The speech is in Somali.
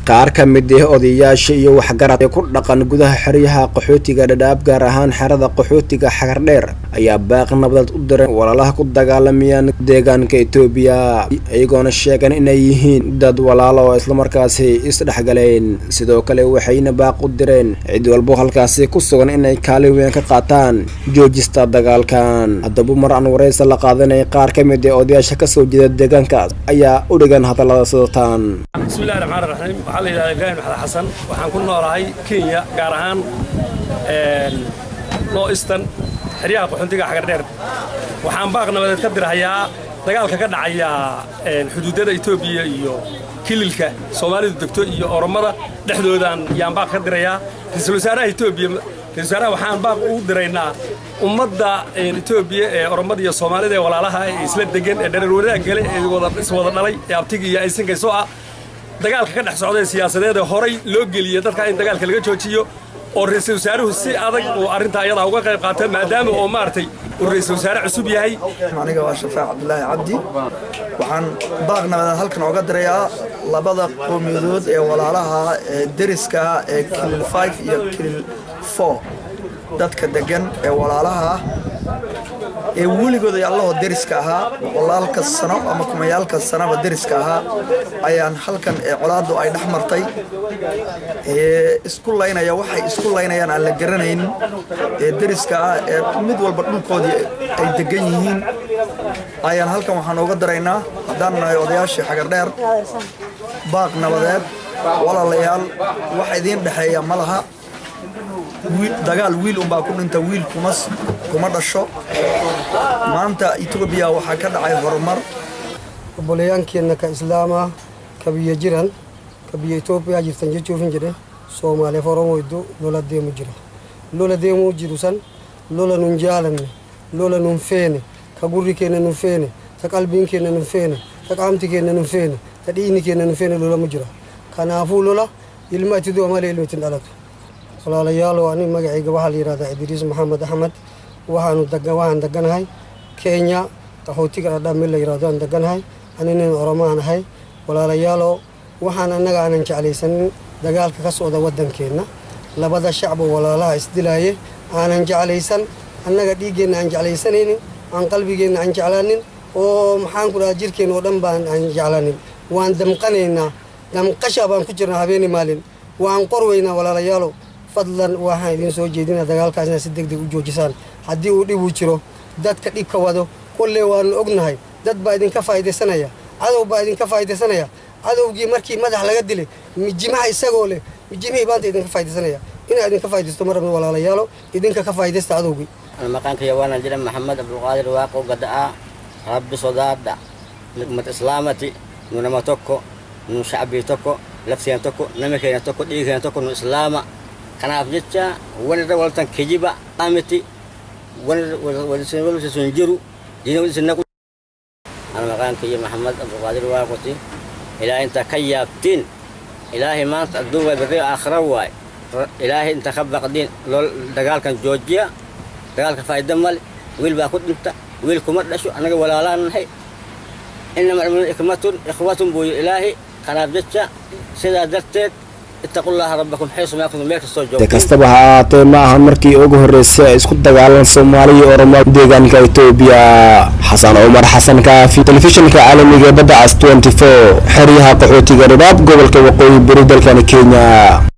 qaar ka mid ah odayaasha iyo waxgarad ee ku dhaqan gudaha xeryaha qaxootiga Dadaab gaar ahaan xerada qaxootiga Xagardheer ayaa baaq nabadeed u diray walaalaha ku dagaalamayaan deegaanka Itoobiya ayagoona sheegan inay yihiin dad walaalo oo isla markaasi isdhexgaleen sidoo kale waxayna baaq u direen cid walba halkaasi ku sugan inay kaalin weyn ka qaataan joojista dagaalkan haddaba mar aan wareysi la qaadanay qaar ka mid ah odayaasha ka soo jeeda deegaankaas ayaa u dhigan hadallada sidatan bismillaahir rahmaanir rahiim waxa la yiraahdaa Ibrahim Maxamed Xasan waxaan ku noolahay Kenya gaar ahaan Eastern xeryaha qaxootiga Xagardheer waxaan baaq nabadeed ka dirahayaa dagaalka ka dhacaya xuduudada Itoobiya iyo kililka Soomaalidu degto iyo Oromada dhexdoodan yaan baaq ka dirayaa ra'iisul wasaaraha Itoobiya waxaan baaq u diraynaa ummadda Itoobiya ee Oromada iyo Soomaalida ee walaalaha ay isla degan ee dherer wadaag gale ee wada dhalay ee abtiga iyo aysankayso ah dagaalka ka dhex socday siyaasadeed horay loo geliyay dadka in dagaalka laga joojiyo oo ra'iisul wasaaruhu si adag oo arinta ayada uga qayb qaatay maadaama oo maartay uu ra'iisul wasaare cusub yahay aniga waa Shafaa Cabdullaahi Cabdi waxaan baaq nabadeed halkan uga dirayaa labada qowmiyadood ee walaalaha deriska ee Kilil 5 iyo Kilil 4 dadka degan ee walaalaha ee weligooda Allaah deriska ahaa walaalka sano ama kumayaalka sanaba deriska ahaa ayaan halkan ee colaadu ay dhaxmartay isku laynaya waxay isku laynayaan aan la garanayn ee deriska ah ee mid walba dhulkoodii ay degan yihiin ayaan halkan waxaan uga daraynaa hadaan nahay odayaashii Xagardheer baaq nabadeed walaalayaal wax idin dhaxeeya malaha dagaal wiil baa ku dhinta wiil kuma dhasho maanta Itoobiya waxa ka dhacay horumar boleeyaankeena ka islaama kabiye jiran kabiye Itoobiya jirtan joofin jire Soomaaliya foromoydo lola deemu jirusan lola nun jaalan lola nun feene ka gurikeena nun feene ka qalbinkeena nun feene ka qaamtikeena nun feene ka diinikeena nun feene lola mujira kanaafu lola ilmaatidu amale ilmatin dhalatu walaalayaal waa nin magacayga waxa la yiraahdaa Idriis Maxamed Axmed waxaan deganahay Kenya qaxootiga Dadaab meel la yiraahdo aan deganahay anina Oromaan ahay walaalayaal waxaan anaga aanan jeclaysanin dagaalka ka socda wadankeena labada shacab walaalaha isdilaaye aanan jeclaysan anaga dhiigeena aan jeclaysanaynin aan qalbigeena aan jeclaanin oo maxaan ku dhahaa jirkeena oo dhan baan aan jeclaanin waan damqanaynaa damqasha baan ku jirnaa habeenii maalin waan qorweynaa walaalayaal fadlan waxaan idin soo jeedinaa dagaalkaasna si degdeg u joojisaan haddii uu dhib u jiro dadka dhibka wado kullee waan ognahay dad baa idin ka faa'iideysanaya cadow baa idin ka faa'iideysanaya cadowgii markii madax laga dilay mijimaha isagoo leh mijimihii baanta idin ka faa'iideysanaya inaa idin ka faa'iideysto marabna walaalayaalo idinka ka faa'iideysta cadowgii maqaanka yawana jira Maxamed Abdul Qaadir waaqo gadaa rabbi sodaada nikmat islaamati nuna tokko nu shacbi tokko lafsiyan tokko namekeena tokko dhiigeena tokko nu islaama kana afjecha wala waltan kijiba amiti wala sunjiru dina wala ana maqaanka ya Maxamed Abdul Qaadir waaqoti ilaa inta kayabtin ilaahi maanta adduunka bari aakhira waay ilaahi inta khabaqdin dagaalkan joojiya dagaalka faa'iido mal wiil baa ku dhinta wiil kuma dhasho anaga walaalaanahay inama ikhwatun buu ilaahi kana afjecha sida darteed ittaqullaha rabbakum haythu ma kuntum meel kastoo joogto kastaba ha ahaatee ma ahan markii ugu horeysay isku dagaalan Soomaaliya iyo Oromo deegaanka Itoobiya Xasan Umar Xasan Kaafi telefishinka caalamiga badda 24 xeryaha qaxootiga Dadaab gobolka waqooyi bari dalka Kenya.